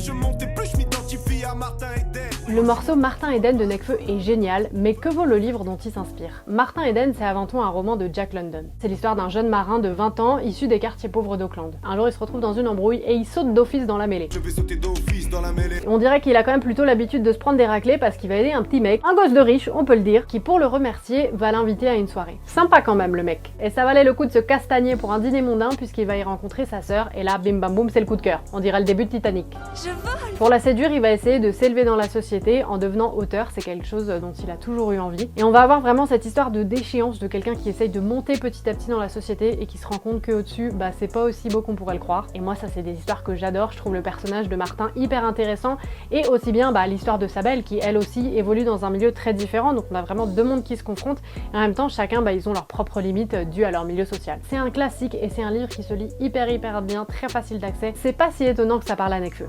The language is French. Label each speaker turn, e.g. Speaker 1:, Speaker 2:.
Speaker 1: je monte et plus je m'identifie à Martin Eden.
Speaker 2: Le morceau Martin Eden de Nekfeu est génial, mais que vaut le livre dont il s'inspire? Martin Eden, c'est avant tout un roman de Jack London. C'est l'histoire d'un jeune marin de 20 ans issu des quartiers pauvres d'Auckland. Un jour, il se retrouve dans une embrouille et il saute d'office dans la mêlée.
Speaker 1: Je vais sauter d'office dans la mêlée.
Speaker 2: On dirait qu'il a quand même plutôt l'habitude de se prendre des raclées parce qu'il va aider un petit mec, un gosse de riche, on peut le dire, qui pour le remercier va l'inviter à une soirée. Sympa quand même le mec. Et ça valait le coup de se castagner pour un dîner mondain puisqu'il va y rencontrer sa sœur et là bim bam boum c'est le coup de cœur. On dirait le début de Titanic. Pour la séduire, il va essayer de s'élever dans la société en devenant auteur, c'est quelque chose dont il a toujours eu envie. Et on va avoir vraiment cette histoire de déchéance de quelqu'un qui essaye de monter petit à petit dans la société et qui se rend compte qu'au-dessus, bah c'est pas aussi beau qu'on pourrait le croire. Et moi ça c'est des histoires que j'adore, je trouve le personnage de Martin hyper intéressant et aussi bien l'histoire de Sabel qui elle aussi évolue dans un milieu très différent, donc on a vraiment deux mondes qui se confrontent et en même temps chacun ils ont leurs propres limites dues à leur milieu social. C'est un classique et c'est un livre qui se lit hyper bien, très facile d'accès, c'est pas si étonnant que ça parle à Nekfeu.